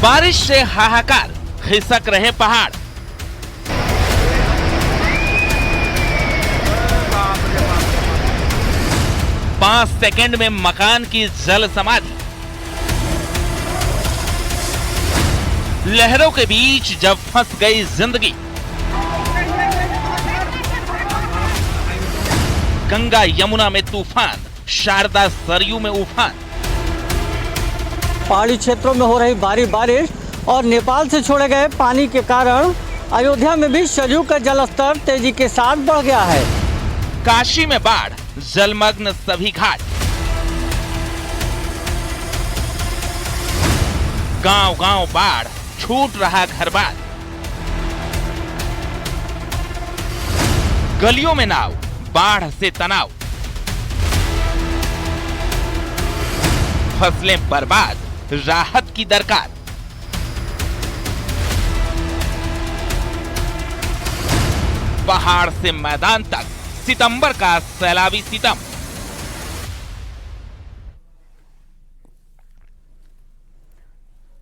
बारिश से हाहाकार, खिसक रहे पहाड़। पांच सेकंड में मकान की जल समाधि। लहरों के बीच जब फंस गई जिंदगी। गंगा यमुना में तूफान, शारदा सरयू में उफान। पहाड़ी क्षेत्रों में हो रही भारी बारिश और नेपाल से छोड़े गए पानी के कारण अयोध्या में भी सरयू का जलस्तर तेजी के साथ बढ़ गया है। काशी में बाढ़, जलमग्न सभी घाट। गांव गांव बाढ़, छूट रहा घर बार। गलियों में नाव, बाढ़ से तनाव। फसलें बर्बाद, राहत की दरकार। पहाड़ से मैदान तक सितंबर का सैलाबी सितम।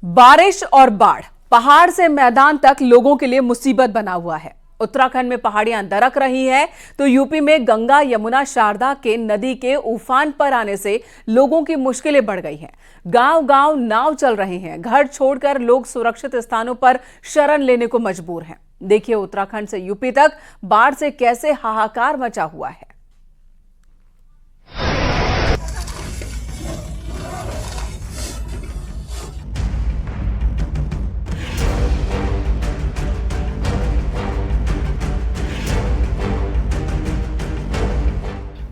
बारिश और बाढ़ पहाड़ से मैदान तक लोगों के लिए मुसीबत बना हुआ है। उत्तराखंड में पहाड़ियां दरक रही हैं तो यूपी में गंगा यमुना शारदा के नदी के उफान पर आने से लोगों की मुश्किलें बढ़ गई हैं। गांव-गांव नाव चल रहे हैं। घर छोड़कर लोग सुरक्षित स्थानों पर शरण लेने को मजबूर हैं। देखिए उत्तराखंड से यूपी तक बाढ़ से कैसे हाहाकार मचा हुआ है।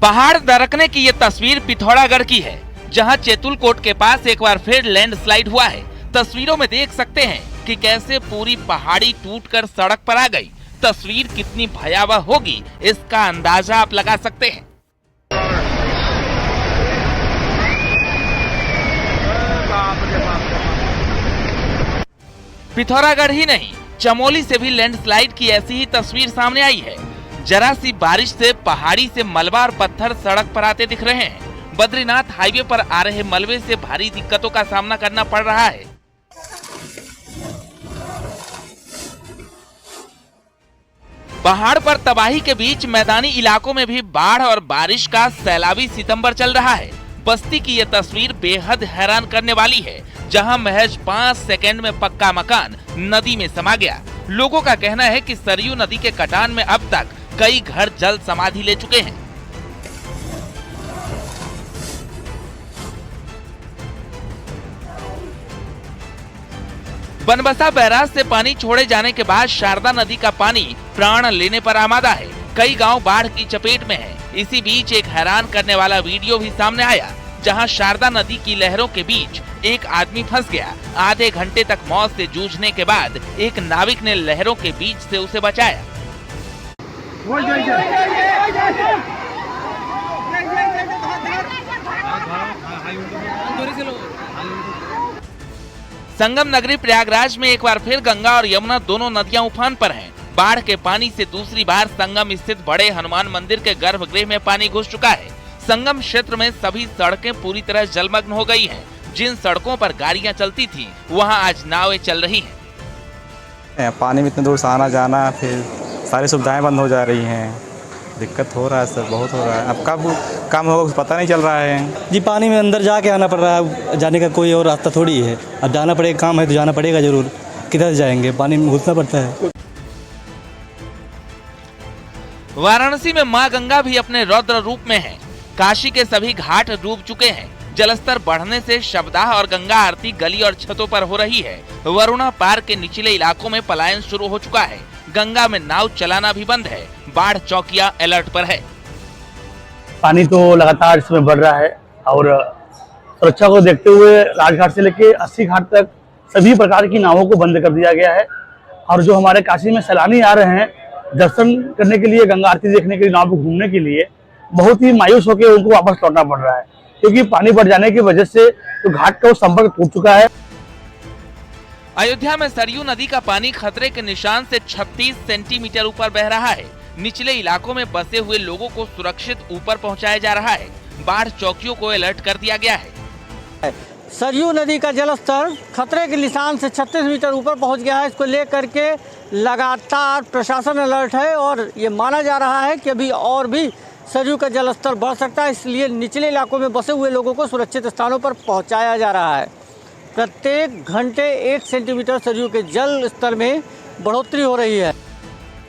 पहाड़ दरकने की ये तस्वीर पिथौरागढ़ की है, जहां चेतुलकोट के पास एक बार फिर लैंडस्लाइड हुआ है। तस्वीरों में देख सकते हैं कि कैसे पूरी पहाड़ी टूटकर सड़क पर आ गई। तस्वीर कितनी भयावह होगी, इसका अंदाजा आप लगा सकते हैं। पिथौरागढ़ ही नहीं, चमोली से भी लैंडस्लाइड की ऐसी ही तस्वीर सामने आई है। जरा सी बारिश से पहाड़ी से मलबा और पत्थर सड़क पर आते दिख रहे हैं। बद्रीनाथ हाईवे पर आ रहे मलबे से भारी दिक्कतों का सामना करना पड़ रहा है। पहाड़ पर तबाही के बीच मैदानी इलाकों में भी बाढ़ और बारिश का सैलाबी सितंबर चल रहा है। बस्ती की यह तस्वीर बेहद हैरान करने वाली है, जहां महज 5 सेकंड में पक्का मकान नदी में समा गया। लोगों का कहना है कि सरयू नदी के कटान में अब तक कई घर जल समाधि ले चुके हैं। बनबसा बैराज से पानी छोड़े जाने के बाद शारदा नदी का पानी प्राण लेने पर आमादा है। कई गांव बाढ़ की चपेट में हैं। इसी बीच एक हैरान करने वाला वीडियो भी सामने आया, जहां शारदा नदी की लहरों के बीच एक आदमी फंस गया। आधे घंटे तक मौत से जूझने के बाद एक नाविक ने लहरों के बीच से उसे बचाया। संगम नगरी प्रयागराज में एक बार फिर गंगा और यमुना दोनों नदियां उफान पर हैं। बाढ़ के पानी से दूसरी बार संगम स्थित बड़े हनुमान मंदिर के गर्भगृह में पानी घुस चुका है। संगम क्षेत्र में सभी सड़कें पूरी तरह जलमग्न हो गई हैं। जिन सड़कों पर गाड़ियां चलती थी, वहां आज नावें चल रही हैं। पानी में इतने दूर से आना जाना, फिर सारी सुविधाएं बंद हो जा रही हैं। दिक्कत हो रहा है सर, बहुत हो रहा है। अब कब काम होगा कुछ पता नहीं चल रहा है जी। पानी में अंदर जाके आना पड़ रहा है, जाने का कोई और रास्ता थोड़ी है। अब जाना पड़ेगा, काम है तो जाना पड़ेगा जरूर। किधर जाएंगे, पानी में घुसना पड़ता है। वाराणसी में मां गंगा भी अपने रौद्र रूप में है। काशी के सभी घाट डूब चुके हैं। जलस्तर बढ़ने से शवदाह और गंगा आरती गली और छतों पर हो रही है। वरुणा पार के निचले इलाकों में पलायन शुरू हो चुका है। गंगा में नाव चलाना भी बंद है। बाढ़ चौकियां अलर्ट पर है। पानी तो लगातार इसमें बढ़ रहा है और सुरक्षा को देखते हुए राजघाट से लेकर 80 घाट तक सभी प्रकार की नावों को बंद कर दिया गया है। और जो हमारे काशी में सैलानी आ रहे हैं दर्शन करने के लिए, गंगा आरती देखने के लिए, नाव पर घूमने के लिए, बहुत ही मायूस होकर उनको वापस लौटना पड़ रहा है, क्योंकि पानी बढ़ जाने की वजह से तो घाट का संपर्क टूट चुका है। अयोध्या में सरयू नदी का पानी खतरे के निशान से 36 सेंटीमीटर ऊपर बह रहा है। निचले इलाकों में बसे हुए लोगों को सुरक्षित ऊपर पहुंचाया जा रहा है। बाढ़ चौकियों को अलर्ट कर दिया गया है। सरयू नदी का जलस्तर खतरे के निशान से 36 मीटर ऊपर पहुंच गया है। इसको लेकर के लगातार प्रशासन अलर्ट है और ये माना जा रहा है कि अभी और भी सरयू का जलस्तर बढ़ सकता है, इसलिए निचले इलाकों में बसे हुए लोगों को सुरक्षित स्थानों पर पहुंचाया जा रहा है। प्रत्येक घंटे 1 सेंटीमीटर सरयू के जल स्तर में बढ़ोतरी हो रही है।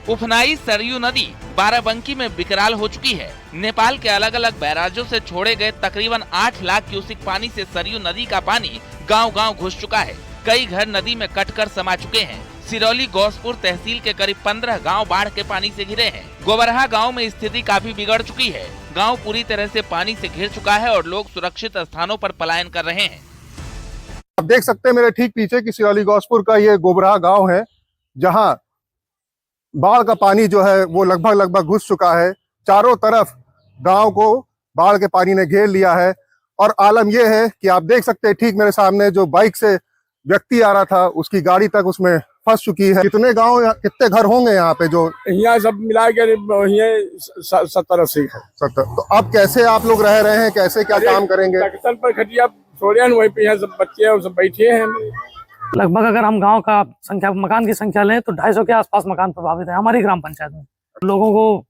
उफनाई सरयू नदी बाराबंकी में विकराल हो चुकी है। नेपाल के अलग अलग बैराजों से छोड़े गए तकरीबन 8 लाख क्यूसिक पानी से सरयू नदी का पानी गांव-गांव घुस चुका है। कई घर नदी में कटकर समा चुके हैं। सिरौली गौसपुर तहसील के करीब 15 गांव बाढ़ के पानी से घिरे हैं। गोबरहा गांव में स्थिति काफी बिगड़ चुकी है। गांव पूरी तरह से पानी से घिर चुका है और लोग सुरक्षित स्थानों पर पलायन कर रहे हैं। आप देख सकते हैं मेरे ठीक पीछे कि सिरौली गौसपुर का ये गोबरहा गांव है, जहां बाढ़ का पानी जो है वो लगभग घुस चुका है। चारों तरफ गांव को बाढ़ के पानी ने घेर लिया है और आलम यह है कि आप देख सकते हैं ठीक मेरे सामने जो बाइक से व्यक्ति आ रहा था उसकी गाड़ी तक उसमें फंस चुकी है। कितने गांव, कितने घर होंगे यहाँ पे जो यहाँ सब मिला के 70-80 है। 70। तो अब कैसे आप लोग रह रहे हैं, कैसे क्या काम करेंगे? तख्तल पर खटिया छोड़े वहीं पे यहाँ सब बच्चे और सब बैठे हैं। लगभग अगर हम गांव का संख्या, मकान की संख्या लें तो 250 के आसपास मकान प्रभावित है हमारी ग्राम पंचायत में। लोगों को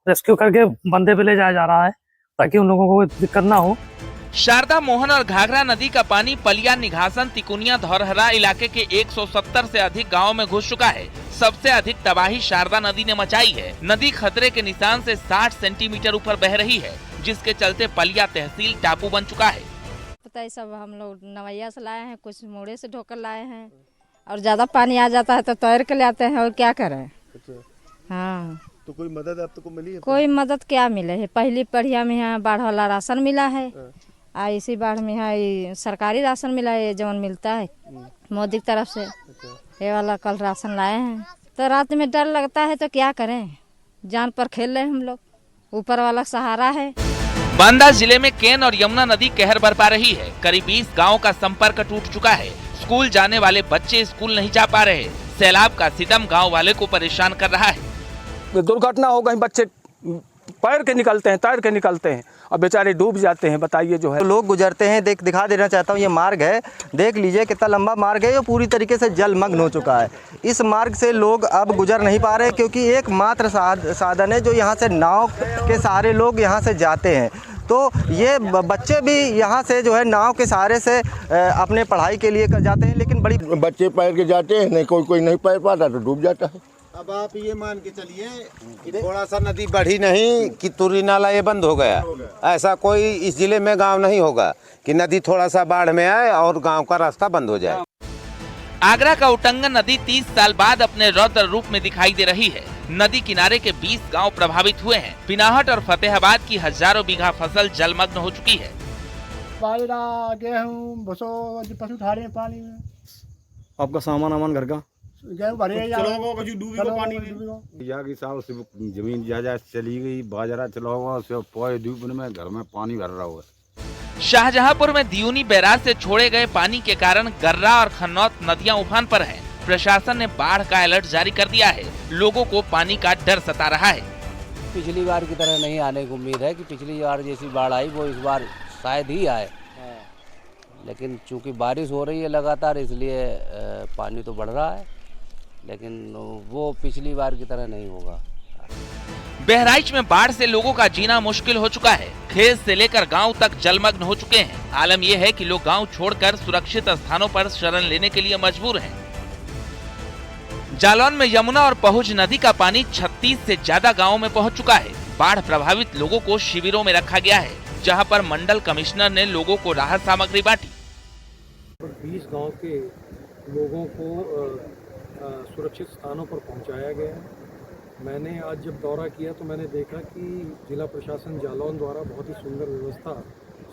रेस्क्यू करके बंदे पे ले जाया जा रहा है ताकि उन लोगों को दिक्कत ना हो। शारदा मोहन और घाघरा नदी का पानी पलिया, निघासन, तिकुनिया, धौरहरा इलाके के 170 से अधिक गाँव में घुस चुका है। सबसे अधिक तबाही शारदा नदी ने मचाई है। नदी खतरे के निशान से 60 सेंटीमीटर ऊपर बह रही है, जिसके चलते पलिया तहसील टापू बन चुका है। पता है सब हम लोग नवैया से लाए हैं, कुछ मोड़े से ढोकर लाए हैं और ज्यादा पानी आ जाता है तो तैर के ले आते हैं और क्या करें। हाँ, तो कोई मदद आप तो मिली है? कोई मदद क्या मिले है। पहली पढ़िया में यहाँ बाढ़ वाला राशन मिला है, इसी बाढ़ में यहाँ सरकारी राशन मिला है, जवन मिलता है मोदी की तरफ से। ये वाला कल राशन लाए हैं तो रात में डर लगता है तो क्या करें, जान पर खेल रहे हम लोग, ऊपर वाला सहारा है। बांदा जिले में केन और यमुना नदी कहर बरपा रही है। करीब 20 गांवों का संपर्क टूट चुका है। स्कूल जाने वाले बच्चे स्कूल नहीं जा पा रहे। सैलाब का सितम गांव वाले को परेशान कर रहा है। दुर्घटना हो गई, बच्चे पैर के निकलते हैं, तैर के निकलते हैं और बेचारे डूब जाते हैं। बताइए जो है लोग गुजरते हैं, दिखा देना चाहता हूँ। ये मार्ग है, देख लीजिए कितना लंबा मार्ग है, ये पूरी तरीके से जलमग्न हो चुका है। इस मार्ग से लोग अब गुजर नहीं पा रहे क्योंकि एकमात्र साधन है जो यहाँ से नाव के सहारे लोग यहाँ से जाते हैं। तो ये बच्चे भी यहाँ से जो है नाव के सहारे से अपने पढ़ाई के लिए कर जाते हैं, लेकिन बड़ी बच्चे पैर के जाते हैं, नहीं कोई नहीं पैर पाता तो डूब जाता है। अब आप ये मान के चलिए कि थोड़ा सा नदी बढ़ी नहीं कि तुरी नाला ये बंद हो गया। ऐसा कोई इस जिले में गांव नहीं होगा कि नदी थोड़ा सा बाढ़ में आए और गांव का रास्ता बंद हो जाए। आगरा का उटंगन नदी 30 साल बाद अपने रौद्र रूप में दिखाई दे रही है। नदी किनारे के 20 गांव प्रभावित हुए हैं। पिनाहट और फतेहाबाद की हजारों बीघा फसल जलमग्न हो चुकी है। बाजरा, गेहूँ, पशु ठाड़े पानी में। आपका सामान घर का गेहूँ भरे पानी में। यहाँ की साल से जमीन जायदाद चली गई, बाजरा चला हुआ, में घर में पानी भर रहा हुआ। शाहजहांपुर में दियूनी बैराज से छोड़े गए पानी के कारण गर्रा और खन्नौत नदियां उफान पर हैं। प्रशासन ने बाढ़ का अलर्ट जारी कर दिया है। लोगों को पानी का डर सता रहा है। पिछली बार की तरह नहीं आने की उम्मीद है कि पिछली बार जैसी बाढ़ आई वो इस बार शायद ही आए, लेकिन चूंकि बारिश हो रही है लगातार इसलिए पानी तो बढ़ रहा है, लेकिन वो पिछली बार की तरह नहीं होगा। बहराइच में बाढ़ से लोगों का जीना मुश्किल हो चुका है। खेत से लेकर गांव तक जलमग्न हो चुके हैं। आलम यह है कि लोग गांव छोड़कर सुरक्षित स्थानों पर शरण लेने के लिए मजबूर हैं। जालौन में यमुना और पहुज नदी का पानी 36 से ज्यादा गांवों में पहुंच चुका है। बाढ़ प्रभावित लोगों को शिविरों में रखा गया है, जहां पर मंडल कमिश्नर ने लोगों को राहत सामग्री बांटी। 20 गांव के लोगों को सुरक्षित स्थानों पर पहुंचाया गया है। मैंने आज जब दौरा किया तो मैंने देखा कि जिला प्रशासन जालौन द्वारा बहुत ही सुंदर व्यवस्था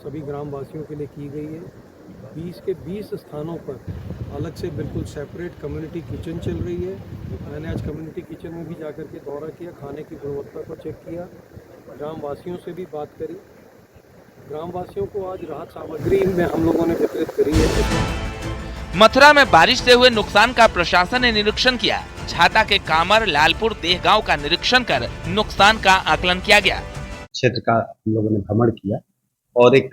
सभी ग्राम वासियों के लिए की गई है। 20 के 20 स्थानों पर अलग से बिल्कुल सेपरेट कम्युनिटी किचन चल रही है। मैंने आज कम्युनिटी किचन में भी जाकर के दौरा किया, खाने की गुणवत्ता को चेक किया, ग्राम वासियों से भी बात करी। ग्राम वासियों को आज राहत सामग्री में हम लोगों ने वितरित करी है। मथुरा में बारिश से हुए नुकसान का प्रशासन ने निरीक्षण किया। छाता के कामर लालपुर देह गांव का निरीक्षण कर नुकसान का आकलन किया गया। क्षेत्र का हम लोगों ने भ्रमण किया और एक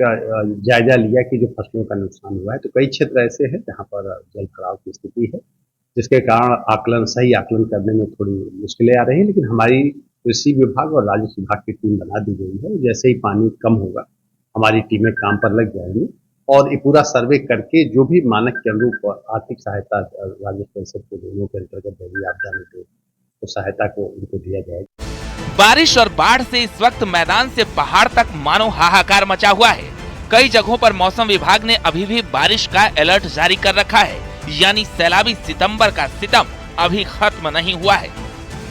जायजा लिया कि जो फसलों का नुकसान हुआ है। तो कई क्षेत्र ऐसे हैं जहाँ पर जल भराव की स्थिति है, जिसके कारण सही आकलन करने में थोड़ी मुश्किलें आ रही हैं, लेकिन हमारी कृषि विभाग और राजस्व विभाग की टीम बना दी गई है। जैसे ही पानी कम होगा हमारी टीमें काम पर लग जाएंगी और ये पूरा सर्वे करके जो भी मानक के अनुरूप आर्थिक सहायता राजस्व परिषद के दोनों के अंतर्गत देवी आपदा में तो सहायता को उनको दिया जाएगा। बारिश और बाढ़ से इस वक्त मैदान से पहाड़ तक मानो हाहाकार मचा हुआ है। कई जगहों पर मौसम विभाग ने अभी भी बारिश का अलर्ट जारी कर रखा है, यानी सैलाबी सितंबर का सितम अभी खत्म नहीं हुआ है।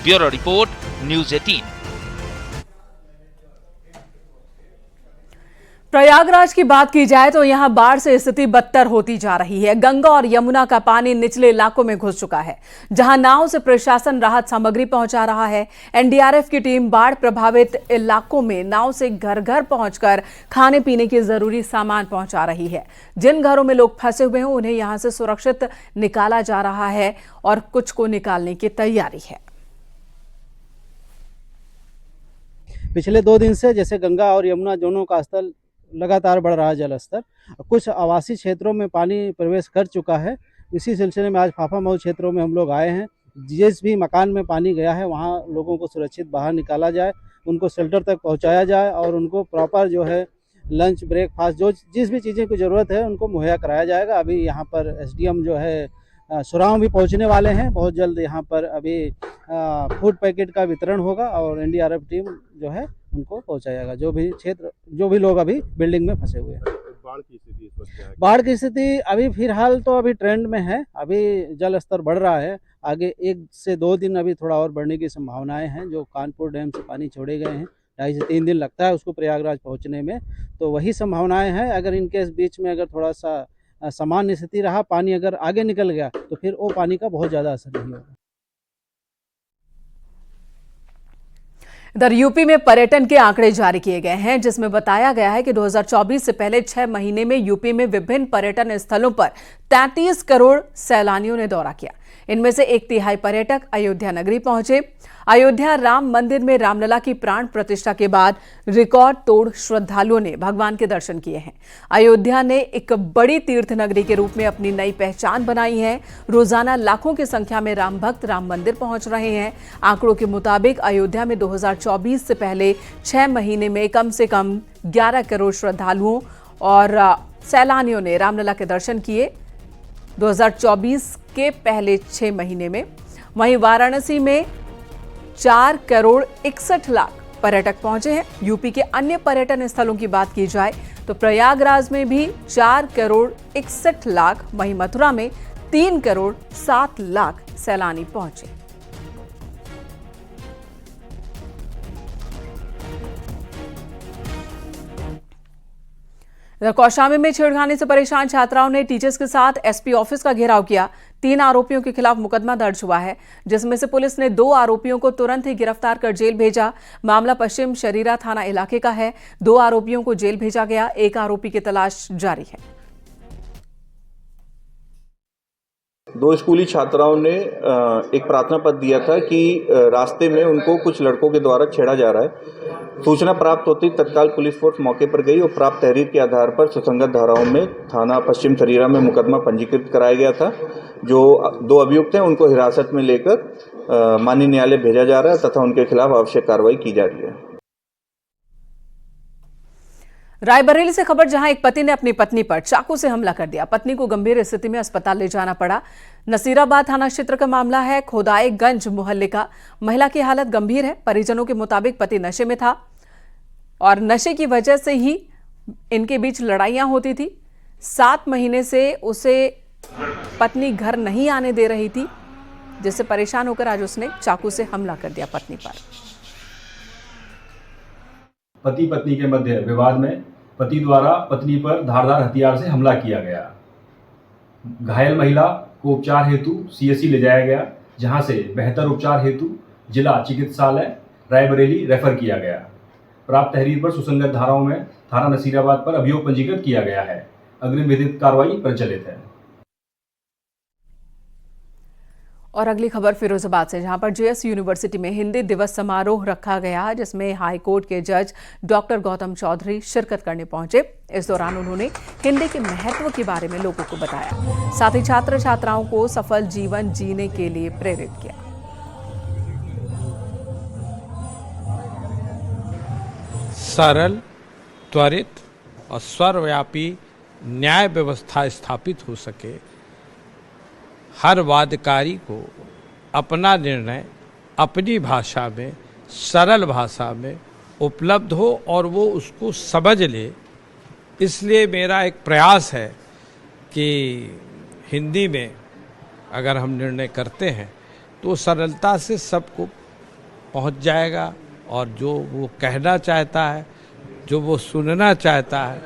Bureau report, news 18। प्रयागराज की बात की जाए तो यहां बाढ़ से स्थिति बदतर होती जा रही है। गंगा और यमुना का पानी निचले इलाकों में घुस चुका है, जहां नाव से प्रशासन राहत सामग्री पहुंचा रहा है। एनडीआरएफ की टीम बाढ़ प्रभावित इलाकों में नाव से घर घर पहुंचकर खाने पीने के जरूरी सामान पहुंचा रही है। जिन घरों में लोग फंसे हुए हैं उन्हें यहां से सुरक्षित निकाला जा रहा है और कुछ को निकालने की तैयारी है। पिछले 2 दिन से जैसे गंगा और यमुना दोनों का स्तर लगातार बढ़ रहा है, जल स्तर कुछ आवासीय क्षेत्रों में पानी प्रवेश कर चुका है। इसी सिलसिले में आज फाफामऊ क्षेत्रों में हम लोग आए हैं। जिस भी मकान में पानी गया है वहां लोगों को सुरक्षित बाहर निकाला जाए, उनको शेल्टर तक पहुंचाया जाए और उनको प्रॉपर जो है लंच, ब्रेकफास्ट, जो जिस भी चीज़ें की ज़रूरत है उनको मुहैया कराया जाएगा। अभी यहाँ पर एसडीएम जो है सुराव भी पहुँचने वाले हैं। बहुत जल्द यहाँ पर अभी फूड पैकेट का वितरण होगा और एनडीआरएफ टीम जो है उनको पहुंचाएगा, जो भी लोग अभी बिल्डिंग में फंसे हुए हैं। बाढ़ की स्थिति अभी फिलहाल तो अभी ट्रेंड में है। अभी जल स्तर बढ़ रहा है, आगे 1 से 2 दिन अभी थोड़ा और बढ़ने की संभावनाएं हैं। जो कानपुर डैम से पानी छोड़े गए हैं, 2.5 से 3 दिन लगता है उसको प्रयागराज पहुंचने में, तो वही संभावनाएं हैं। अगर इनके बीच में अगर थोड़ा सा सामान्य स्थिति रहा, पानी अगर आगे निकल गया तो फिर वो पानी का बहुत ज़्यादा असर नहीं होगा। इधर यूपी में पर्यटन के आंकड़े जारी किए गए हैं, जिसमें बताया गया है कि 2024 से पहले 6 महीने में यूपी में विभिन्न पर्यटन स्थलों पर 33 करोड़ सैलानियों ने दौरा किया। इनमें से 1/3 पर्यटक अयोध्या नगरी पहुंचे। अयोध्या राम मंदिर में रामलला की प्राण प्रतिष्ठा के बाद रिकॉर्ड तोड़ श्रद्धालुओं ने भगवान के दर्शन किए हैं। अयोध्या ने एक बड़ी तीर्थ नगरी के रूप में अपनी नई पहचान बनाई है। रोजाना लाखों की संख्या में राम भक्त राम मंदिर पहुंच रहे हैं। आंकड़ों के मुताबिक अयोध्या में 2024 से पहले 6 महीने में कम से कम 11 करोड़ श्रद्धालुओं और सैलानियों ने रामलला के दर्शन किए 2024 के पहले 6 महीने में। वहीं वाराणसी में 4 करोड़ 61 लाख पर्यटक पहुंचे हैं। यूपी के अन्य पर्यटन स्थलों की बात की जाए तो प्रयागराज में भी 4 करोड़ 61 लाख, वहीं मथुरा में 3 करोड़ 7 लाख सैलानी पहुंचे। कौशाम्बी में छेड़खानी से परेशान छात्राओं ने टीचर्स के साथ एसपी ऑफिस का घेराव किया। 3 आरोपियों के खिलाफ मुकदमा दर्ज हुआ है, जिसमें से पुलिस ने 2 आरोपियों को तुरंत ही गिरफ्तार कर जेल भेजा। मामला पश्चिम शरीरा थाना इलाके का है। 2 आरोपियों को जेल भेजा गया, 1 आरोपी की तलाश जारी है। 2 स्कूली छात्राओं ने एक प्रार्थना पत्र दिया था कि रास्ते में उनको कुछ लड़कों के द्वारा छेड़ा जा रहा है। सूचना प्राप्त होती तत्काल पुलिस फोर्स मौके पर गई और प्राप्त तहरीर के आधार पर सुसंगत धाराओं में थाना पश्चिम शरीरा में मुकदमा पंजीकृत कराया गया था। जो 2 अभियुक्त हैं उनको हिरासत में लेकर माननीय न्यायालय भेजा जा रहा है तथा उनके खिलाफ आवश्यक कार्रवाई की जा रही है। रायबरेली से खबर, जहां एक पति ने अपनी पत्नी पर चाकू से हमला कर दिया। पत्नी को गंभीर स्थिति में अस्पताल ले जाना पड़ा। नसीराबाद थाना क्षेत्र का मामला है। खोदाईगंज मोहल्ले का। महिला की हालत गंभीर है। परिजनों के मुताबिक पति नशे में था और नशे की वजह से ही इनके बीच लड़ाइयां होती थी। 7 महीने से उसे पत्नी घर नहीं आने दे रही थी, जिससे परेशान होकर आज उसने चाकू से हमला कर दिया पत्नी पर। पति पत्नी के मध्य विवाद में पति द्वारा पत्नी पर धारदार हथियार से हमला किया गया। घायल महिला को उपचार हेतु सीएससी ले जाया गया, जहां से बेहतर उपचार हेतु जिला चिकित्सालय रायबरेली रेफर किया गया। प्राप्त तहरीर पर सुसंगत धाराओं में थाना नसीराबाद पर अभियोग पंजीकृत किया गया है। अग्रिम विधिक कार्रवाई प्रचलित है। और अगली खबर फिरोजाबाद से, जहां पर जेएस यूनिवर्सिटी में हिंदी दिवस समारोह रखा गया, जिसमें हाई कोर्ट के जज डॉक्टर गौतम चौधरी शिरकत करने पहुंचे। इस दौरान उन्होंने हिंदी के महत्व के बारे में लोगों को बताया, साथ ही छात्र छात्राओं को सफल जीवन जीने के लिए प्रेरित किया। सरल, त्वरित और सर्वव्यापी न्याय व्यवस्था स्थापित हो सके, हर वादकारी को अपना निर्णय अपनी भाषा में, सरल भाषा में उपलब्ध हो और वो उसको समझ ले, इसलिए मेरा एक प्रयास है कि हिंदी में अगर हम निर्णय करते हैं तो सरलता से सबको पहुंच जाएगा, और जो वो कहना चाहता है, जो वो सुनना चाहता है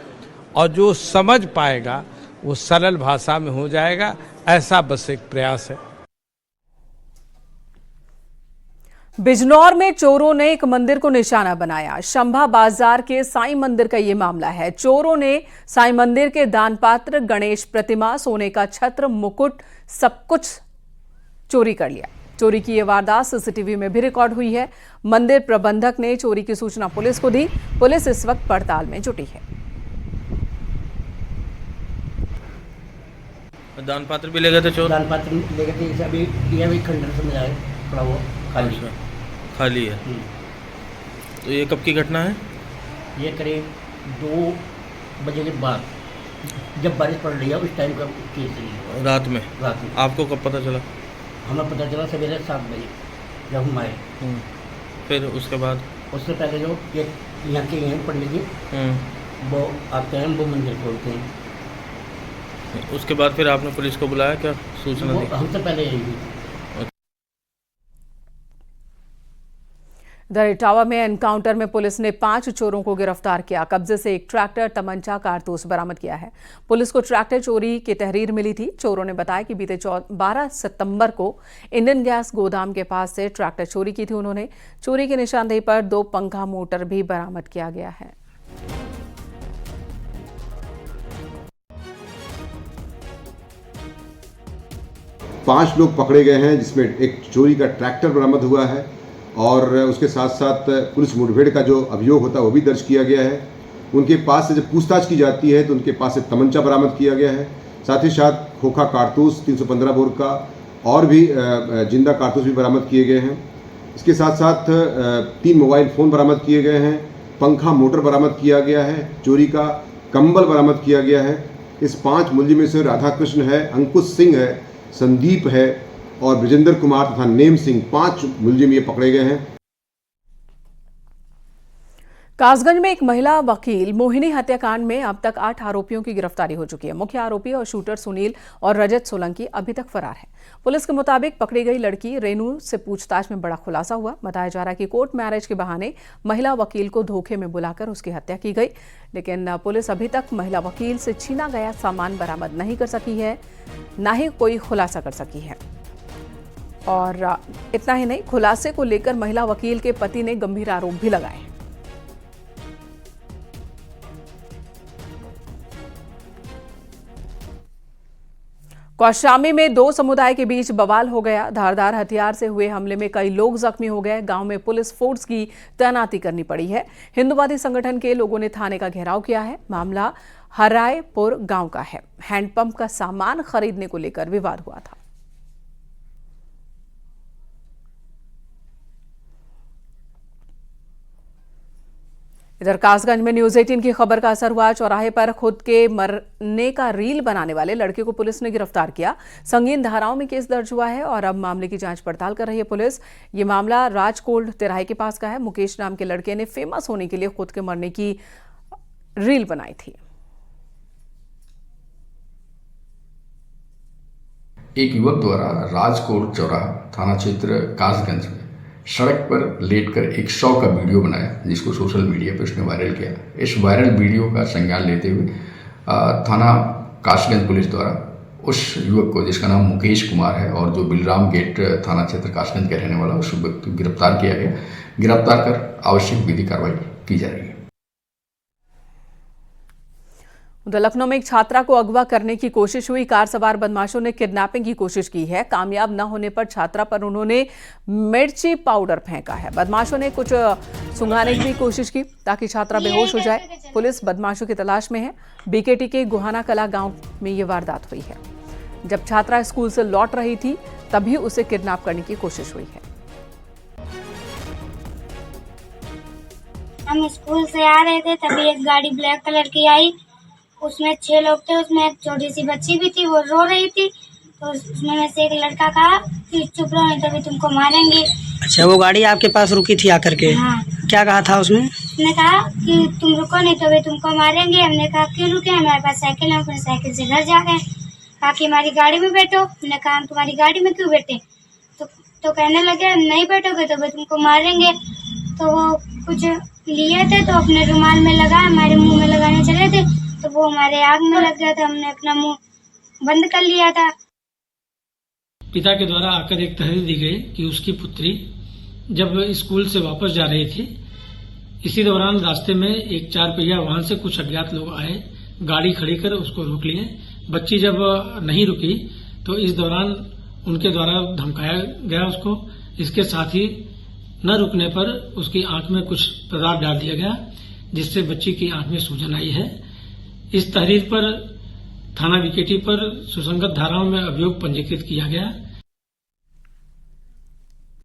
और जो समझ पाएगा वो सरल भाषा में हो जाएगा। ऐसा बस एक प्रयास है। बिजनौर में चोरों ने एक मंदिर को निशाना बनाया। शंभा बाजार के साईं मंदिर का ये मामला है। चोरों ने साईं मंदिर के दानपात्र, गणेश प्रतिमा, सोने का छत्र, मुकुट, सब कुछ चोरी कर लिया। चोरी की यह वारदात सीसीटीवी में भी रिकॉर्ड हुई है। मंदिर प्रबंधक ने चोरी की सूचना पुलिस को दी। पुलिस इस वक्त पड़ताल में जुटी है। दान पात्र भी ले गए थे चोर? दान पात्र ले गए थे। अभी ये भी खंडर से मिला है, पड़ा हुआ खाली खाली है। तो ये कब की घटना है? ये करीब 2 बजे के बाद, जब बारिश पड़ रही है उस टाइम का केस है। रात में? आपको कब पता चला? हमें पता चला सवेरे 7 बजे जब हम आए। फिर उसके बाद? उससे पहले जो ये यहाँ के हैं पंडित जी, वो आते हैं, वो मंदिर खोलते हैं। उसके बाद फिर आपने पुलिस को बुलाया क्या सूचना दी? हमसे पहले यही हुई। इधर इटावा में एनकाउंटर में पुलिस ने 5 चोरों को गिरफ्तार किया। कब्जे से एक ट्रैक्टर, तमंचा, कारतूस बरामद किया है। पुलिस को ट्रैक्टर चोरी की तहरीर मिली थी। चोरों ने बताया कि बीते 12 सितंबर को इंडियन गैस गोदाम के पास से ट्रैक्टर चोरी की थी उन्होंने। चोरी की निशानदेही पर 2 पंखा मोटर भी बरामद किया गया है। पांच लोग पकड़े गए हैं, जिसमें एक चोरी का ट्रैक्टर बरामद हुआ है और उसके साथ साथ पुलिस मुठभेड़ का जो अभियोग होता है वो भी दर्ज किया गया है। उनके पास से जब पूछताछ की जाती है तो उनके पास से तमंचा बरामद किया गया है। साथ ही साथ खोखा कारतूस 315 बोर का और भी जिंदा कारतूस भी बरामद किए गए हैं। इसके साथ साथ 3 मोबाइल फ़ोन बरामद किए गए हैं, पंखा मोटर बरामद किया गया है, चोरी का कंबल बरामद किया गया है। इस 5 मुलजिम में से राधाकृष्ण है, अंकुश सिंह है, संदीप है और ब्रजेंद्र कुमार तथा नेम सिंह, 5 मुलजिम ये पकड़े गए हैं। कासगंज में एक महिला वकील मोहिनी हत्याकांड में अब तक 8 आरोपियों की गिरफ्तारी हो चुकी है। मुख्य आरोपी और शूटर सुनील और रजत सोलंकी अभी तक फरार है। पुलिस के मुताबिक पकड़ी गई लड़की रेनू से पूछताछ में बड़ा खुलासा हुआ। बताया जा रहा है कि कोर्ट मैरिज के बहाने महिला वकील को धोखे में बुलाकर उसकी हत्या की गई, लेकिन पुलिस अभी तक महिला वकील से छीना गया सामान बरामद नहीं कर सकी है, न ही कोई खुलासा कर सकी है। और इतना ही नहीं, खुलासे को लेकर महिला वकील के पति ने गंभीर आरोप भी लगाए। कौशाम्बी में 2 समुदाय के बीच बवाल हो गया। धारदार हथियार से हुए हमले में कई लोग जख्मी हो गए। गांव में पुलिस फोर्स की तैनाती करनी पड़ी है। हिंदुवादी संगठन के लोगों ने थाने का घेराव किया है। मामला हरायपुर गांव का है। हैंडपंप का सामान खरीदने को लेकर विवाद हुआ था। इधर कासगंज में न्यूज 18 की खबर का असर हुआ। चौराहे पर खुद के मरने का रील बनाने वाले लड़के को पुलिस ने गिरफ्तार किया। संगीन धाराओं में केस दर्ज हुआ है और अब मामले की जांच पड़ताल कर रही है पुलिस। ये मामला राजकोट तिराहे के पास का है। मुकेश नाम के लड़के ने फेमस होने के लिए खुद के मरने की रील बनाई थी। एक युवक द्वारा राजकोट चौराहा थाना क्षेत्र कासगंज में सड़क पर लेटकर एक शव का वीडियो बनाया, जिसको सोशल मीडिया पर उसने वायरल किया। इस वायरल वीडियो का संज्ञान लेते हुए थाना कासगंज पुलिस द्वारा उस युवक को, जिसका नाम मुकेश कुमार है और जो बिलराम गेट थाना क्षेत्र कासगंज का रहने वाला, उस युवक को गिरफ्तार किया गया। गिरफ्तार कर आवश्यक विधि कार्रवाई की जा रही है। उधर लखनऊ में एक छात्रा को अगवा करने की कोशिश हुई। कार सवार बदमाशों ने किडनैपिंग की कोशिश की है। कामयाब न होने पर छात्रा पर उन्होंने मिर्ची पाउडर फेंका है। बदमाशों ने कुछ सुंघाने की भी कोशिश की ताकि छात्रा बेहोश हो जाए। पुलिस बदमाशों की तलाश में है। बीकेटी के गुहाना कला गांव में ये वारदात हुई है। जब छात्रा स्कूल से लौट रही थी तभी उसे किडनैप करने की कोशिश हुई है। हम स्कूल से आ रहे थे तभी एक गाड़ी ब्लैक कलर की आई। उसमें 6 लोग थे। उसमें एक छोटी सी बच्ची भी थी, वो रो रही थी। तो उसमें में से एक लड़का कहा कि चुप रहो नहीं तभी तुमको मारेंगे। अच्छा, वो गाड़ी आपके पास रुकी थी आकर के? हाँ। क्या कहा था उसमें? उसने कहा कि तुम रुको नहीं तभी तुमको मारेंगे। हमने कहा क्यों रुके, हमारे पास साइकिल है। अपने साइकिल से घर जा गए। कहा कि हमारी गाड़ी में बैठो। हमने कहा हम तुम्हारी गाड़ी में क्यों बैठे? तो कहने लगे नहीं बैठोगे तो भाई तुमको मारेंगे। तो वो कुछ लिए थे तो अपने रुमाल में लगा, हमारे मुंह में लगाने चले थे तो वो हमारे आग में लग गया था। हमने अपना मुंह बंद कर लिया था। पिता के द्वारा आकर एक तहरीर दी गई कि उसकी पुत्री जब स्कूल से वापस जा रही थी, इसी दौरान रास्ते में एक 4 पहिया वाहन से कुछ अज्ञात लोग आए, गाड़ी खड़ी कर उसको रोक लिए। बच्ची जब नहीं रुकी तो इस दौरान उनके द्वारा धमकाया गया उसको। इसके साथ ही न रुकने पर उसकी आंख में कुछ पदार्थ डाल दिया गया जिससे बच्ची की आंख में सूजन आई है। इस तहरीर पर थाना बीकेटी पर सुसंगत धाराओं में अभियोग पंजीकृत किया गया।